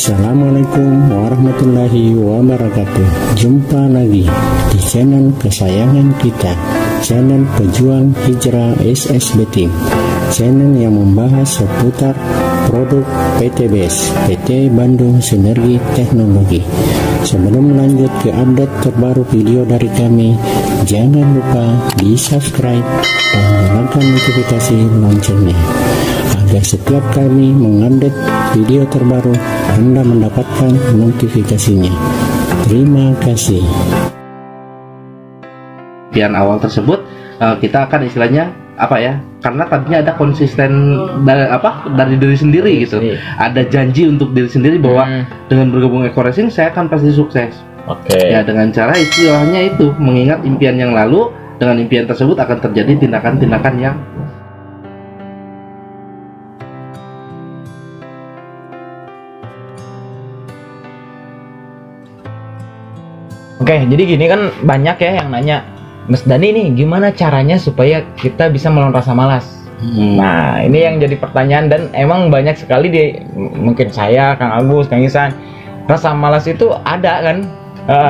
Assalamualaikum warahmatullahi wabarakatuh. Jumpa lagi di channel kesayangan kita, channel pejuang hijrah SSB Team, channel yang membahas seputar produk PT BES, PT Bandung Sinergi Teknologi. Sebelum lanjut ke update terbaru video dari kami, jangan lupa di subscribe dan nyalakan notifikasi loncengnya, agar setiap kami mengupdate video terbaru Anda mendapatkan notifikasinya. Terima kasih. Impian awal tersebut kita akan istilahnya karena tadinya ada konsisten dari diri sendiri gitu. Ada janji untuk diri sendiri bahwa dengan bergabung Eko Racing saya akan pasti sukses. Ya, dengan cara istilahnya itu mengingat impian yang lalu, dengan impian tersebut akan terjadi tindakan-tindakan yang jadi gini kan banyak ya yang nanya, Mas Dani nih gimana caranya supaya kita bisa melawan rasa malas? Nah ini yang jadi pertanyaan, dan emang banyak sekali mungkin saya, Kang Agus, Kang Isan, rasa malas itu ada kan,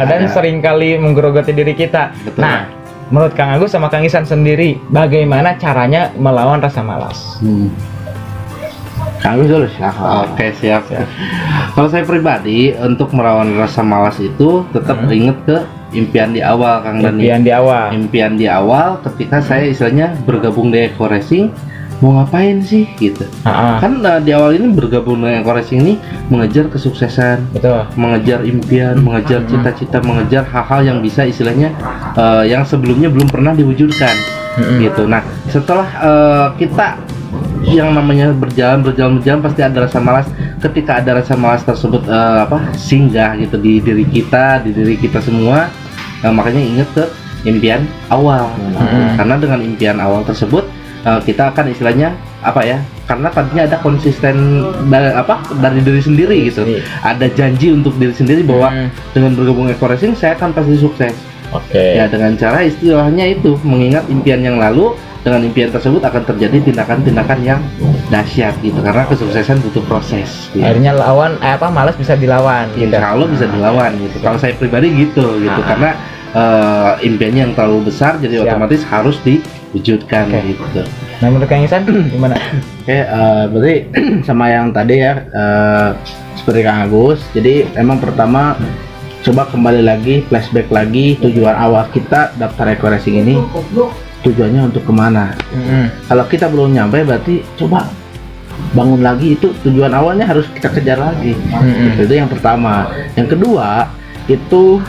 dan seringkali menggerogoti diri kita. Betul. Nah menurut Kang Agus sama Kang Isan sendiri, bagaimana caranya melawan rasa malas? Kang Agus dulu. Oke, siap. Kalau saya pribadi untuk melawan rasa malas itu tetap inget ke impian di awal, Kang Dani. Impian di awal ketika saya istilahnya bergabung di Eko Racing, mau ngapain sih gitu. Kan di awal ini bergabung dengan Eko Racing ini mengejar kesuksesan. Betul. Mengejar impian, mengejar cita-cita, mengejar hal-hal yang bisa istilahnya yang sebelumnya belum pernah diwujudkan. Gitu. Nah, setelah kita yang namanya berjalan pasti ada rasa malas. Ketika ada rasa malas tersebut singgah gitu di diri kita semua, makanya ingat ke impian awal. Karena dengan impian awal tersebut kita akan istilahnya karena tadinya ada konsisten dari diri sendiri gitu. Ada janji untuk diri sendiri bahwa dengan bergabung Eko Racing saya akan pasti sukses. Ya, dengan cara istilahnya itu mengingat impian yang lalu, dengan impian tersebut akan terjadi tindakan-tindakan yang dahsyat gitu, karena kesuksesan butuh proses gitu. Akhirnya malas bisa dilawan. Insya Allah bisa dilawan gitu. Kalau saya pribadi gitu karena impiannya yang terlalu besar, jadi otomatis harus diwujudkan gitu. Nah menurut Kang Isan gimana? Berarti sama yang tadi ya, seperti Kang Agus. Jadi emang pertama coba kembali lagi, flashback lagi, tujuan awal kita daftar Eko Racing ini tujuannya untuk kemana. Kalau kita belum nyampe, berarti coba bangun lagi, itu tujuan awalnya harus kita kejar lagi. Itu yang pertama. Yang kedua itu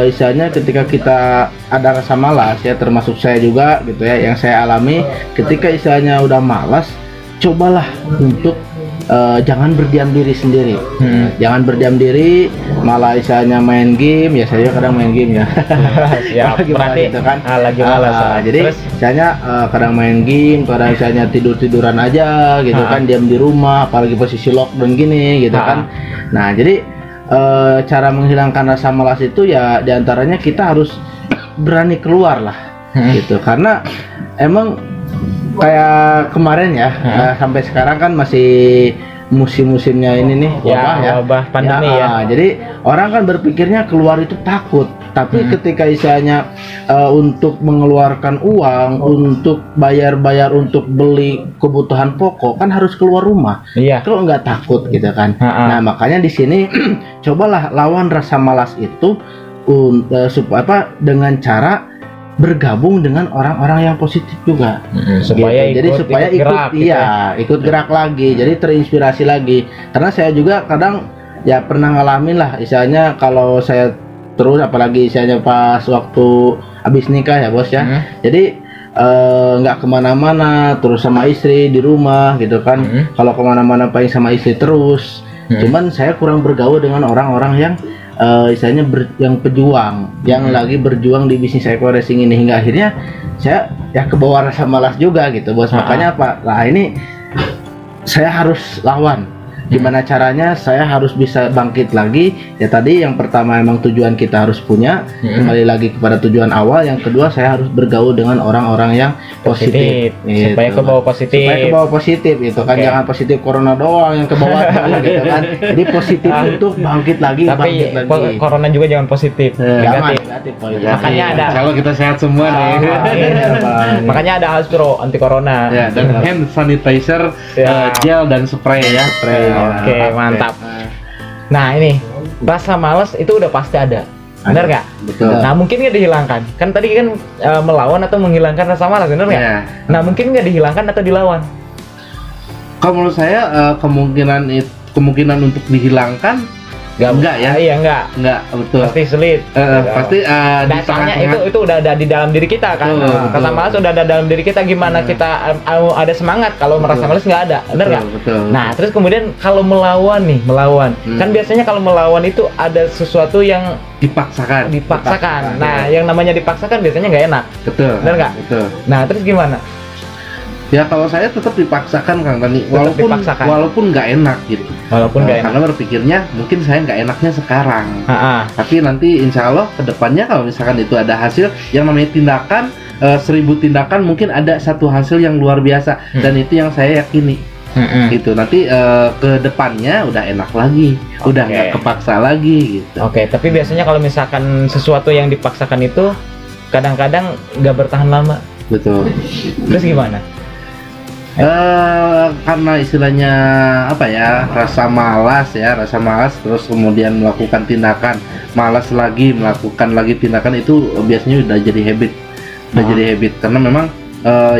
istilahnya ketika kita ada rasa malas ya, termasuk saya juga gitu ya, yang saya alami ketika istilahnya udah malas, cobalah untuk jangan berdiam diri sendiri. Jangan berdiam diri, malah istilahnya main game. Ya saya kadang main game ya. Berarti gitu kan, lagi malas. jadi misalnya kadang main game, kadang misalnya tiduran aja gitu kan, diam di rumah, apalagi posisi lockdown gini gitu kan. Nah jadi cara menghilangkan rasa malas itu ya diantaranya kita harus berani keluar lah gitu, karena emang kayak kemarin ya, sampai sekarang kan masih musim-musimnya ini nih, wabah pandemi ya. Jadi orang kan berpikirnya keluar itu takut, tapi ketika istilahnya untuk mengeluarkan uang, untuk bayar untuk beli kebutuhan pokok, kan harus keluar rumah. Kalau nggak takut gitu kan. Nah makanya di sini cobalah lawan rasa malas itu dengan cara bergabung dengan orang-orang yang positif juga, supaya gitu. Supaya ikut gerak lagi, jadi terinspirasi lagi. Karena saya juga kadang ya pernah ngalamin lah, misalnya kalau saya terus, apalagi misalnya pas waktu habis nikah ya bos ya, jadi nggak kemana-mana, terus sama istri di rumah gitu kan. Kalau kemana-mana paling sama istri terus, cuman saya kurang bergaul dengan orang-orang yang istilahnya yang pejuang, yang lagi berjuang di bisnis Eko Racing ini, hingga akhirnya saya ya kebawa rasa malas juga gitu bos. Makanya ini saya harus lawan Gimana caranya saya harus bisa bangkit lagi? Ya tadi yang pertama emang tujuan kita harus punya, kembali lagi kepada tujuan awal. Yang kedua saya harus bergaul dengan orang-orang yang positif. Gitu. Supaya ke bawah positif. Supaya ke bawah positif gitu kan, jangan positif corona doang yang ke bawah gitu kan. Jadi positif untuk bangkit lagi. Tapi corona juga jangan positif. Negatif. Makanya ada. Kalau kita sehat semua nih. Makanya ada Hasbro anti corona. Ya, dan hand sanitizer, gel dan spray ya. Oke, mantap. Nah ini rasa malas itu udah pasti ada, benar nggak? Betul. Nah mungkin nggak dihilangkan? Kan tadi kan melawan atau menghilangkan rasa malas, benar nggak? Yeah. Nah mungkin nggak dihilangkan atau dilawan? Kalau menurut saya kemungkinan untuk dihilangkan enggak ya? Iya enggak, betul. pasti sulit. Pasti dasarnya itu udah ada di dalam diri kita kan. Rasa malas udah ada dalam diri kita. Gimana kita ada semangat kalau merasa malas nggak ada, benar nggak? Nah terus kemudian kalau melawan kan biasanya kalau melawan itu ada sesuatu yang dipaksakan. Nah yang namanya dipaksakan biasanya nggak enak. Betul. Benar nggak? Betul. Nah terus gimana? Ya kalau saya tetap dipaksakan Kang Tani, walaupun nggak enak gitu. Walaupun nggak enak. Karena berpikirnya mungkin saya nggak enaknya sekarang. Tapi nanti insya Allah kedepannya kalau misalkan itu ada hasil yang namanya tindakan, 1000 tindakan mungkin ada satu hasil yang luar biasa dan itu yang saya yakini. Gitu nanti ke depannya udah enak lagi, udah nggak kepaksa lagi gitu. Tapi biasanya kalau misalkan sesuatu yang dipaksakan itu kadang-kadang nggak bertahan lama. Betul. Terus gimana? Karena istilahnya apa ya, rasa malas terus kemudian melakukan tindakan, malas lagi melakukan lagi tindakan, itu biasanya udah jadi habit karena memang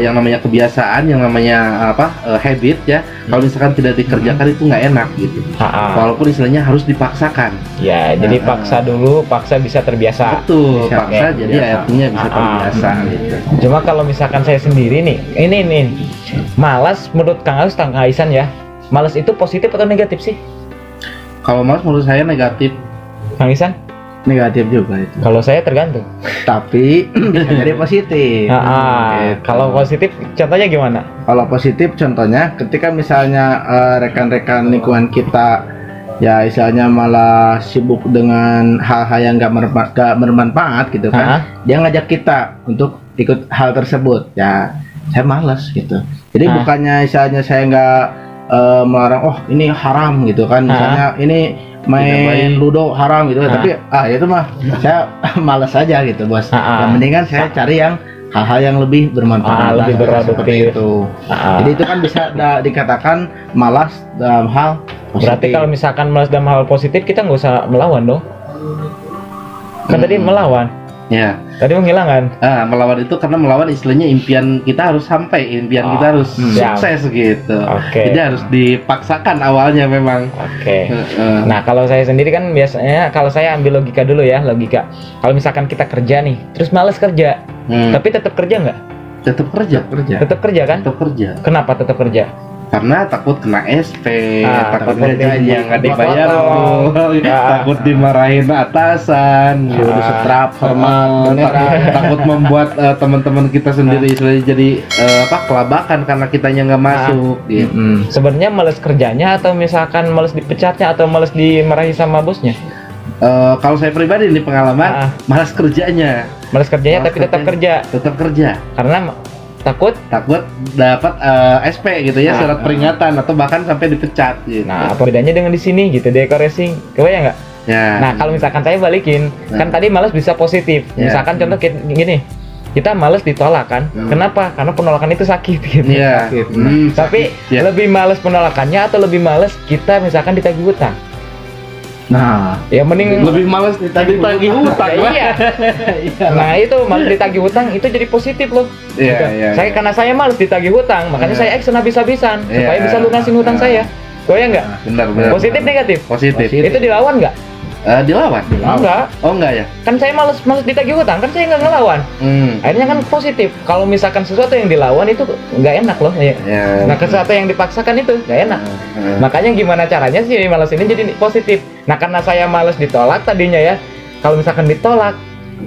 yang namanya kebiasaan, yang namanya habit ya, kalau misalkan tidak dikerjakan itu nggak enak gitu. Walaupun istilahnya harus dipaksakan. Ya, jadi paksa dulu, paksa bisa terbiasa. Betul, paksa jadi artinya bisa terbiasa gitu. Cuma kalau misalkan saya sendiri nih, ini malas menurut Kang Agus, Kang Aisan ya, malas itu positif atau negatif sih? Kalau malas menurut saya negatif. Kang Aisan? Negatif juga itu. Kalau saya tergantung. Tapi bisa jadi positif. Gitu. Kalau positif contohnya gimana? Kalau positif contohnya ketika misalnya rekan-rekan lingkungan kita ya istilahnya malah sibuk dengan hal-hal yang nggak bermanfaat gitu kan. Dia ngajak kita untuk ikut hal tersebut. Ya saya malas gitu. Jadi bukannya misalnya saya nggak melarang, oh ini haram gitu kan. Misalnya ini main ludo haram gitu, tapi itu mah saya malas aja gitu bos. Yang mendingan saya cari yang hal-hal yang lebih bermanfaat, lebih produktif itu. Jadi itu kan bisa dikatakan malas dalam hal positif. Berarti kalau misalkan malas dalam hal positif kita nggak usah melawan dong. Kan tadi melawan. Ya. Tadi menghilangkan. Melawan itu karena melawan istilahnya impian kita harus sampai, impian kita harus sukses gitu. Jadi harus dipaksakan awalnya memang. Nah kalau saya sendiri kan biasanya kalau saya ambil logika dulu ya, logika. Kalau misalkan kita kerja nih, terus malas kerja, tapi tetap kerja nggak? Tetap kerja kan? Tetap kerja. Kenapa tetap kerja? Karena takut kena SP, takut gajinya nggak dibayar, takut dimarahin atasan, setrap formal, takut membuat teman-teman kita sendiri jadi kelabakan karena kitanya nggak masuk. Gitu. Sebenarnya males kerjanya atau misalkan males dipecatnya atau males dimarahi sama bosnya? Kalau saya pribadi ini pengalaman, malas kerjanya tapi tetap kerja. Karena takut dapat SP gitu ya, surat peringatan atau bahkan sampai dipecat gitu. Nah, apa bedanya dengan di sini gitu, Deko Racing? Kebayang nggak? Ya. Nah, kalau misalkan saya balikin, kan tadi malas bisa positif. Misalkan contoh gini, kita malas ditolak kan? Kenapa? Karena penolakan itu sakit gitu. Tapi lebih malas penolakannya atau lebih malas kita misalkan ditagih hutang? Nah, ya mending lebih malas ditagih hutang. Iya. Nah, itu malas ditagih hutang itu jadi positif loh. Karena saya malas ditagih hutang, makanya saya action habis-habisan supaya bisa lunasin hutang saya. Goyang nggak? Benar. Positif negatif? Positif. Itu dilawan nggak? Dilawan? Enggak. Oh enggak ya? Kan saya malas ditagih hutang, kan saya nggak ngelawan. Akhirnya kan positif. Kalau misalkan sesuatu yang dilawan itu nggak enak loh. Nah, sesuatu yang dipaksakan itu nggak enak. Makanya gimana caranya sih malas ini jadi positif. Nah, karena saya malas ditolak tadinya ya. Kalau misalkan ditolak,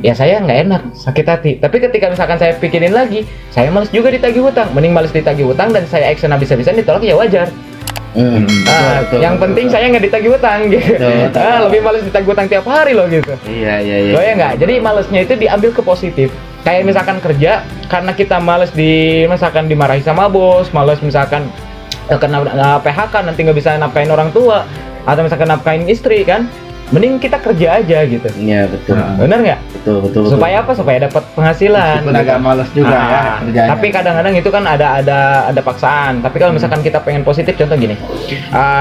ya saya nggak enak, sakit hati. Tapi ketika misalkan saya pikirin lagi, saya malas juga ditagih hutang. Mending malas ditagih hutang dan saya action habis-habisan ditolak, ya wajar. Yang penting saya nggak ditagih utang gitu. Lebih males ditagih utang tiap hari loh gitu. Iya. Ya nggak. Jadi malesnya itu diambil ke positif. Kayak misalkan kerja, karena kita males misalkan dimarahi sama bos, males misalkan kena PHK nanti nggak bisa nafkahin orang tua, atau misalkan nafkahin istri kan. Mending kita kerja aja gitu. Iya betul. Bener nggak? Betul. Supaya apa? Supaya dapat penghasilan. Meskipun agak males juga ya kerjanya. Tapi kadang-kadang itu kan ada paksaan. Tapi kalau misalkan kita pengen positif, contoh gini.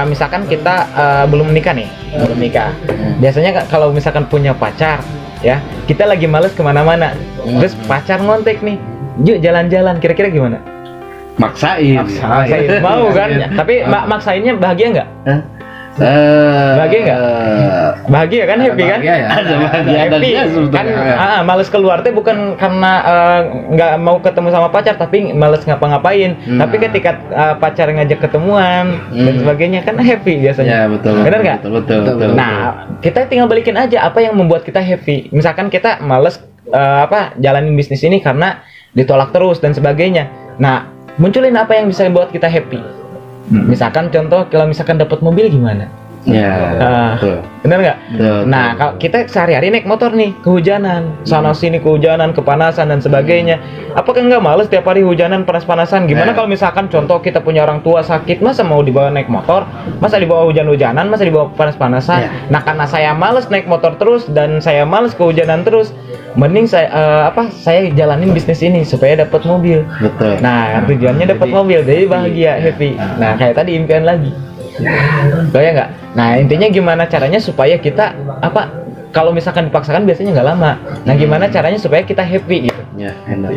Misalkan kita belum menikah nih, belum nikah. Biasanya kalau misalkan punya pacar, ya kita lagi males kemana-mana. Terus pacar ngontek nih, yuk jalan-jalan. Kira-kira gimana? Maksain. Mau kan? Tapi maksainnya bahagia nggak? Bahagia nggak? Bahagia kan, happy kan? Ya. Happy kan? Males keluar tuh bukan karena nggak mau ketemu sama pacar, tapi males ngapa-ngapain. Tapi ketika pacar ngajak ketemuan dan sebagainya kan happy biasanya. Ya betul. Benar nggak? Betul. Nah, kita tinggal balikin aja apa yang membuat kita happy. Misalkan kita males jalanin bisnis ini karena ditolak terus dan sebagainya. Nah, munculin apa yang bisa buat kita happy. Misalkan contoh kalau misalkan dapat mobil gimana? Ya. Bener nggak? Nah, kalau kita sehari-hari naik motor nih, kehujanan, sana sini kehujanan, kepanasan dan sebagainya. Apakah nggak males tiap hari hujanan, panas-panasan? Gimana kalau misalkan contoh kita punya orang tua sakit, masa mau dibawa naik motor? Masa dibawa hujan-hujanan? Masa dibawa panas-panasan? Nah, karena saya males naik motor terus dan saya males kehujanan terus, mending saya jalanin bisnis ini supaya dapat mobil. Betul. Nah, tujuannya dapat mobil, jadi bahagia, happy. Nah, kayak tadi impian lagi. Ya nggak? Nah, intinya gimana caranya supaya kita kalau misalkan dipaksakan biasanya nggak lama. Nah, gimana caranya supaya kita happy gitu? Ya, enak.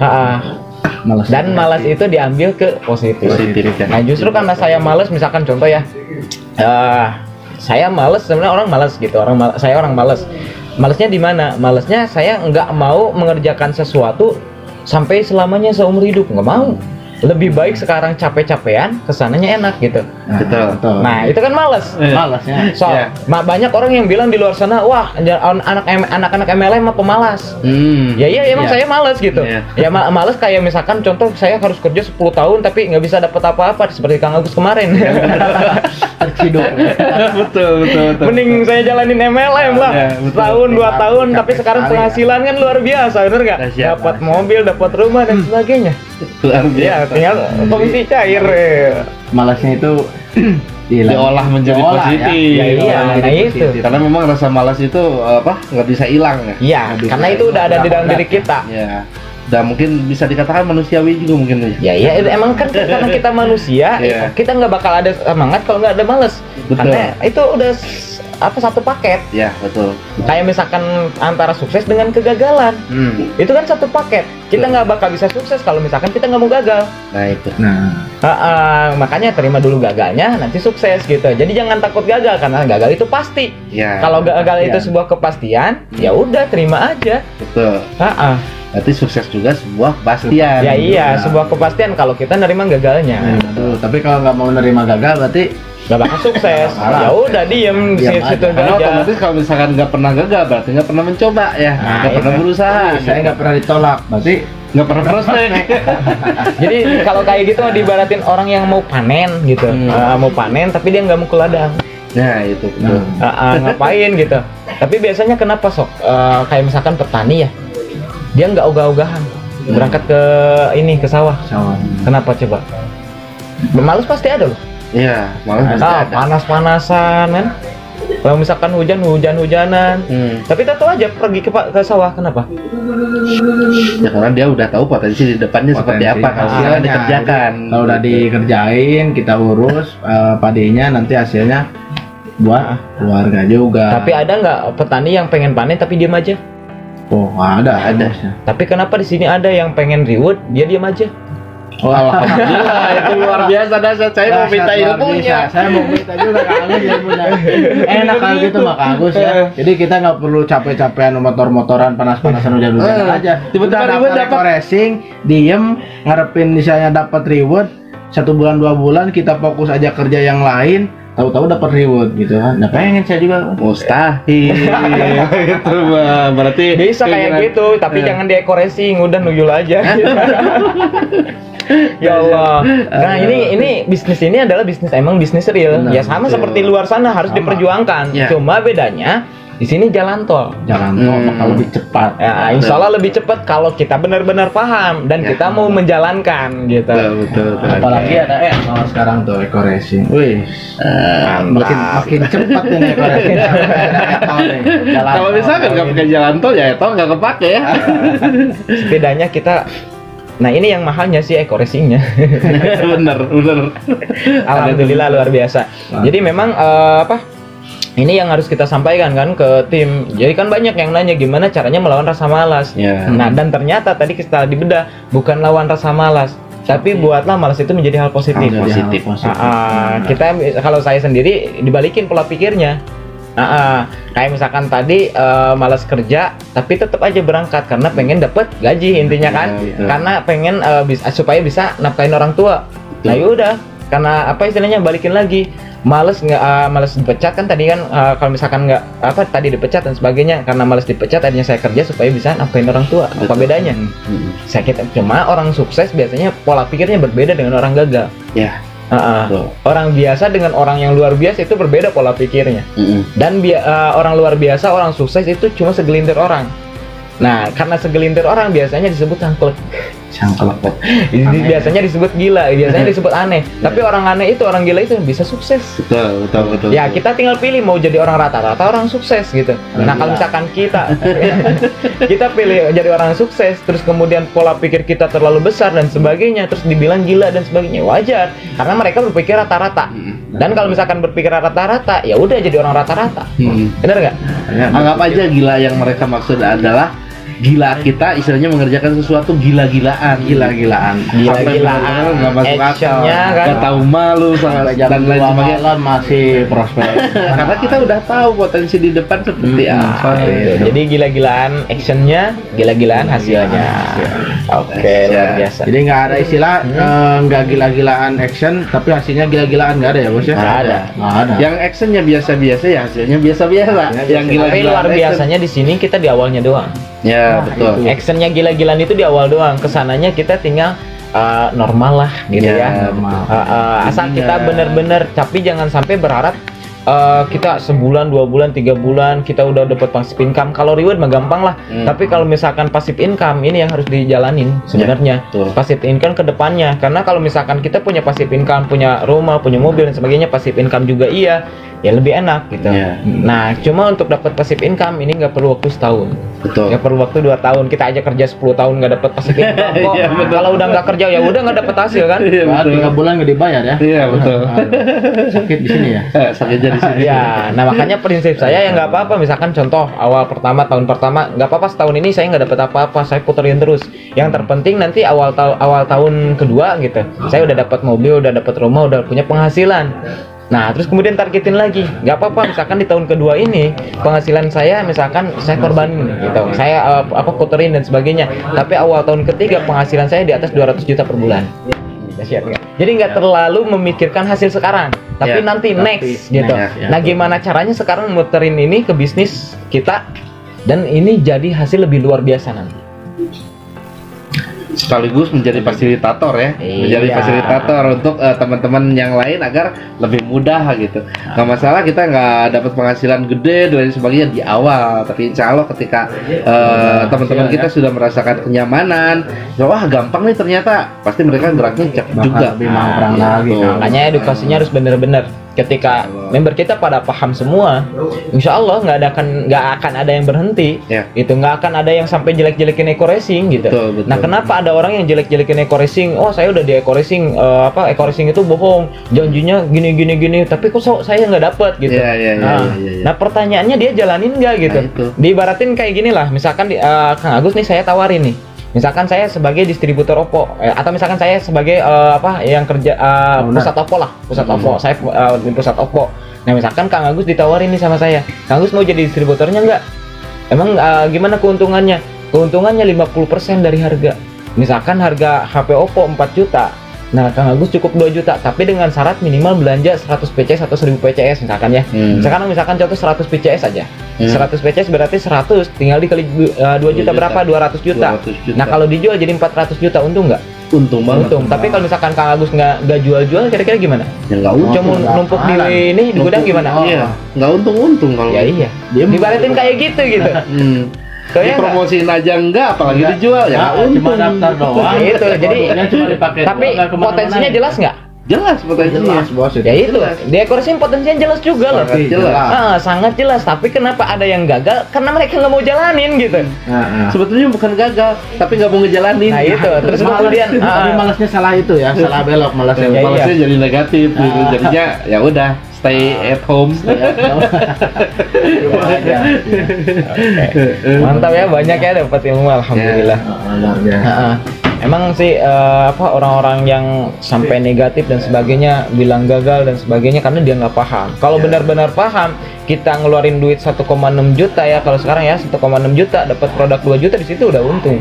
Malas itu diambil ke positif. Nah, justru karena saya malas, misalkan contoh ya, saya malas, sebenarnya orang malas gitu, saya orang malas. Malesnya di mana? Malesnya saya nggak mau mengerjakan sesuatu sampai selamanya seumur hidup, nggak mau. Lebih baik sekarang capek-capean, kesananya enak gitu. Betul. Nah, itu kan males. Malasnya. Banyak orang yang bilang di luar sana, wah anak-anak MLM mah pemalas. Emang saya males gitu. Ya males kayak misalkan contoh saya harus kerja 10 tahun tapi nggak bisa dapat apa-apa seperti Kang Agus kemarin. Betul. Mending saya jalanin MLM lah. Setahun 2 tahun tapi sekarang penghasilan kan luar biasa, bener nggak? Dapat mobil, dapat rumah dan sebagainya. Luar biasa. Tinggal komisi cair. Malasnya itu diolah menjadi positif. Nah itu. Karena memang rasa malas itu nggak bisa hilang ya. Iya, karena itu udah ada di dalam diri kita. Iya. Dan mungkin bisa dikatakan manusiawi juga mungkin. Iya, emang kan karena kita manusia, kita nggak bakal ada semangat kalau nggak ada malas. Karena itu udah satu paket. Ya, betul. Kayak misalkan antara sukses dengan kegagalan. Itu kan satu paket. Kita nggak bakal bisa sukses kalau misalkan kita nggak mau gagal. Nah, itu. Makanya terima dulu gagalnya, nanti sukses gitu. Jadi jangan takut gagal karena gagal itu pasti. Kalau gagal itu sebuah kepastian, ya udah terima aja. Betul. Berarti sukses juga sebuah kepastian. Sebuah kepastian kalau kita nerima gagalnya. Tapi kalau nggak mau nerima gagal berarti nggak bakal sukses. Ya udah diem di situ aja. Otomatis kalau misalkan nggak pernah gagal berarti nggak pernah mencoba ya, nggak pernah berusaha. Saya nggak pernah ditolak, berarti nggak pernah prospek. Jadi kalau kayak gitu dibaratin orang yang mau panen gitu, mau panen tapi dia nggak mau ke ladang. Nah itu. Ngapain gitu? Tapi biasanya kenapa sok? Kayak misalkan petani ya, dia nggak ogah-ogahan berangkat ke sawah. Kenapa coba? Males pasti ada loh. Iya, malas panas-panasan kan. Kalau misalkan hujan-hujanan, tapi tahu aja pergi ke sawah, kenapa? Ya karena dia udah tahu potensi di depannya seperti apa, kalau dikerjakan. Kalau udah dikerjain, kita urus padinya, nanti hasilnya buat keluarga juga. Tapi ada nggak petani yang pengen panen tapi diam aja? Oh, ada. Tapi kenapa di sini ada yang pengen reward, dia diam aja? Oh, alhamdulillah, itu luar biasa dasar. Saya mau minta ilmunya. Saya mau minta juga Kang Agus ilmunya. Enak kalau gitu mah Kang Agus ya. Jadi kita nggak perlu capek-capekan motor-motoran, panas-panasan hujan-hujanan aja. Tiba-tiba reward dapat racing, diem, ngarepin misalnya dapat reward 1 bulan 2 bulan, kita fokus aja kerja yang lain. Tahu-tahu dapat reward gitu kan. Nah, pengen saya juga. Mustahil. Gitu mah. Berarti bisa kayak gitu, tapi jangan di-eco racing, udah nuyul aja. Ya Allah. Nah, ini bisnis ini adalah emang bisnis real. Ya sama seperti luar sana harus diperjuangkan. Cuma bedanya di sini jalan tol bakal lebih cepat. Ya, insya Allah lebih cepat kalau kita benar-benar paham dan kita mau menjalankan gitu. Betul. Apalagi ada sekarang tuh eco racing. Wih, makin cepat ini eco racing. Kalau misalkan nggak pakai jalan tol ya tol nggak kepake ya. Setidaknya kita. Nah ini yang mahalnya sih eco racingnya. bener. Alhamdulillah luar biasa. Jadi memang ini yang harus kita sampaikan kan ke tim. Jadi kan banyak yang nanya gimana caranya melawan rasa malas. Nah dan ternyata tadi kita dibedah bukan lawan rasa malas, tapi buatlah malas itu menjadi hal positif. Kita kalau saya sendiri dibalikin pola pikirnya. Kayak misalkan tadi malas kerja tapi tetap aja berangkat karena pengen dapat gaji intinya kan. Karena pengen supaya bisa nafkahin orang tua. Nah yaudah karena apa istilahnya balikin lagi. Males dipecat kan tadi kan kalau misalkan tadi dipecat dan sebagainya karena males dipecat akhirnya saya kerja supaya bisa nafkahin orang tua. Apa bedanya? Cuma orang sukses biasanya pola pikirnya berbeda dengan orang gagal. Orang biasa dengan orang yang luar biasa itu berbeda pola pikirnya. Dan orang luar biasa, orang sukses itu cuma segelintir orang. Nah, karena segelintir orang biasanya disebut cangklek. Biasanya disebut gila, biasanya disebut aneh. Tapi orang aneh itu, orang gila itu bisa sukses. Betul. Ya, kita tinggal pilih mau jadi orang rata-rata, orang sukses gitu. Nah, kalau misalkan kita pilih jadi orang sukses, terus kemudian pola pikir kita terlalu besar dan sebagainya, terus dibilang gila dan sebagainya, wajar. Karena mereka berpikir rata-rata. Dan kalau misalkan berpikir rata-rata, ya udah jadi orang rata-rata. Benar nggak? Anggap aja gila yang mereka maksud adalah gila kita istilahnya mengerjakan sesuatu gila-gilaan nggak masuk akal kan? Nggak tahu malu dan lain sebagainya masih prospek karena kita udah tahu potensi di depan seperti apa jadi gila-gilaan actionnya gila-gilaan hasilnya. Oke, luar biasa. Jadi nggak ada istilah nggak gila-gilaan action tapi hasilnya gila-gilaan, nggak ada ya bos ya? Nggak ada. Yang actionnya biasa-biasa ya hasilnya biasa-biasa. Yang gila-gilaan tapi luar biasanya di sini kita di awalnya doang. Ya betul. Actionnya gila-gilaan itu di awal doang. Kesananya kita tinggal normal lah gitu ya. Asal kita bener-bener, tapi jangan sampai berharap kita sebulan, 2 bulan, 3 bulan kita udah dapat passive income. Kalau reward mah gampang lah. Tapi kalau misalkan passive income ini yang harus dijalanin sebenarnya. Passive income ke depannya. Karena kalau misalkan kita punya passive income, punya rumah, punya mobil dan sebagainya, passive income juga iya. Ya lebih enak gitu. Nah, cuma untuk dapat passive income ini nggak perlu waktu setahun. Nggak perlu waktu 2 tahun. Kita aja kerja 10 tahun nggak dapat passive income kok. Kalau udah nggak kerja ya udah nggak dapat hasil kan. 3 bulan nggak dibayar ya. Iya betul. Sakit di sini ya. Sakit jadi sini. Ya, nah makanya prinsip saya ya nggak apa-apa. Misalkan contoh tahun pertama nggak apa-apa, setahun ini saya nggak dapat apa-apa, saya puterin terus. Yang terpenting nanti awal tahun kedua gitu, saya udah dapat mobil, udah dapat rumah, udah punya penghasilan. Nah, terus kemudian targetin lagi, nggak apa-apa. Misalkan di tahun kedua ini penghasilan saya, misalkan saya korbanin gitu, saya puterin dan sebagainya. Tapi awal tahun ketiga penghasilan saya di atas 200 juta per bulan. Jadi nggak terlalu memikirkan hasil sekarang, tapi nanti next gitu. Nah, gimana caranya sekarang muterin ini ke bisnis kita dan ini jadi hasil lebih luar biasa nanti. Sekaligus menjadi fasilitator ya, menjadi fasilitator untuk teman-teman yang lain agar lebih mudah gitu. Nggak masalah kita nggak dapat penghasilan gede dan lain sebagainya di awal, tapi insya Allah ketika teman-teman kita sudah merasakan kenyamanan, wah gampang nih ternyata, pasti mereka geraknya cepat juga. Makanya edukasinya harus benar-benar. Ketika member kita pada paham semua, insya Allah nggak akan ada yang berhenti, gitu, nggak akan ada yang sampai jelek-jelekin eco racing gitu. Betul. Nah, kenapa ada orang yang jelek-jelekin eco racing? Oh, saya udah di eco racing, eco racing itu bohong, janjinya gini, tapi kok saya nggak dapet gitu. Nah, pertanyaannya dia jalanin nggak gitu? Diibaratin kayak gini lah, misalkan Kang Agus nih saya tawarin nih. Misalkan saya sebagai distributor Oppo atau misalkan saya sebagai yang kerja pusat Oppo lah, saya di pusat Oppo. Nah, misalkan Kang Agus ditawarin nih sama saya, Kang Agus mau jadi distributornya nggak? Emang gimana keuntungannya? Keuntungannya 50% dari harga. Misalkan harga HP Oppo 4 juta. Nah, Kang Agus cukup 2 juta, tapi dengan syarat minimal belanja 100 PCS atau 1000 PCS misalkan ya. Misalkan contoh 100 PCS aja. 100 PCS berarti 100 tinggal dikali 2 juta berapa? 200 juta. Nah, kalau dijual jadi 400 juta untung nggak? untung banget. Tapi kalau misalkan Kang Agus nggak jual-jual, kira-kira gimana? Ya nggak untung. Cuma numpuk di ini di gudang gimana? Iya, nggak untung kalau. Ya iya. Dibaletin kayak gitu. Dipromosiin aja enggak, apalagi dijual ya. Cuma daftar doang. Itu. Jadi cuma dipakai. Tapi potensinya jelas nggak? Jelas potensinya. Bos. Ya itu. Di Ekoresim potensinya jelas juga loh. Sangat jelas. Tapi kenapa ada yang gagal? Karena mereka nggak mau jalanin gitu. Sebetulnya bukan gagal, tapi nggak mau ngejalanin. Nah itu. Terus kemudian tapi malasnya salah itu ya, salah belok malasnya. Malasnya jadi negatif gitu. Jadinya ya udah stay at home. Mantap ya, banyak ya dapat ilmu, alhamdulillah. Emang sih orang-orang yang sampai negatif dan sebagainya bilang gagal dan sebagainya karena dia nggak paham. Kalau benar-benar paham, kita ngeluarin duit 1,6 juta ya, kalau sekarang ya 1,6 juta dapat produk 2 juta, di situ udah untung.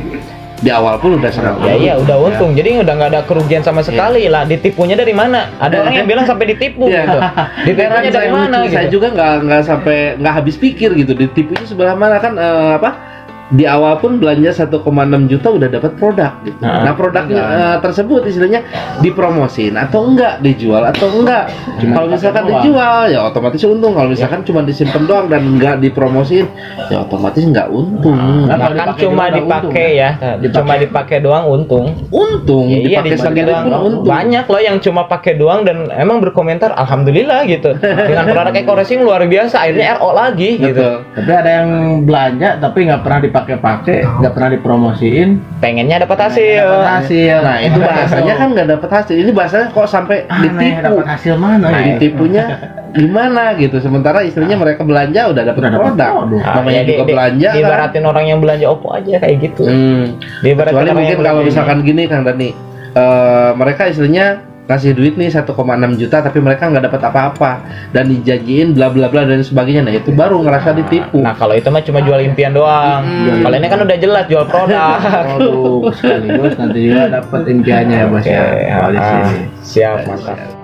Di awal pun udah sangat untung. Iya udah untung. Jadi udah nggak ada kerugian sama sekali lah. Ditipunya dari mana? Ada orang yang bilang sampai ditipu gitu. Ditipunya dari mana? Saya juga nggak habis pikir gitu. Ditipunya sebelah mana kan di awal pun belanja 1,6 juta udah dapat produk gitu. Nah produknya tersebut istilahnya dipromosin atau enggak, dijual atau enggak. Kalau misalkan dijual ya otomatis untung. Kalau misalkan cuma disimpan doang dan enggak dipromosin ya otomatis enggak untung. Bahkan cuma dipakai ya, cuma dipakai doang untung. Iya dipakai doang untung. Banyak loh yang cuma pakai doang dan emang berkomentar alhamdulillah gitu. Dengan produk Ekoresim luar biasa, akhirnya RO lagi gitu. Tapi ada yang belanja tapi nggak pernah pakai nggak pernah dipromosiin, pengennya dapat hasil. Nah itu bahasanya kan nggak dapat hasil. Ini bahasanya kok sampai ditipu. Dapat hasil mana? Ditipunya gimana gitu? Sementara istrinya mereka belanja udah dapat produk. Namanya juga belanja. Diibaratin orang yang belanja Oppo aja kayak gitu. Kecuali mungkin kalau misalkan gini Kang Dani, mereka istrinya kasih duit nih 1,6 juta tapi mereka nggak dapat apa-apa dan dijanjiin bla bla bla dan sebagainya. Nah itu baru ngerasa ditipu. Nah kalau itu mah cuma jual impian doang. Kalau ini kan udah jelas jual produk. Sekaligus nanti juga dapat impiannya ya bos ya. Siap, mantap.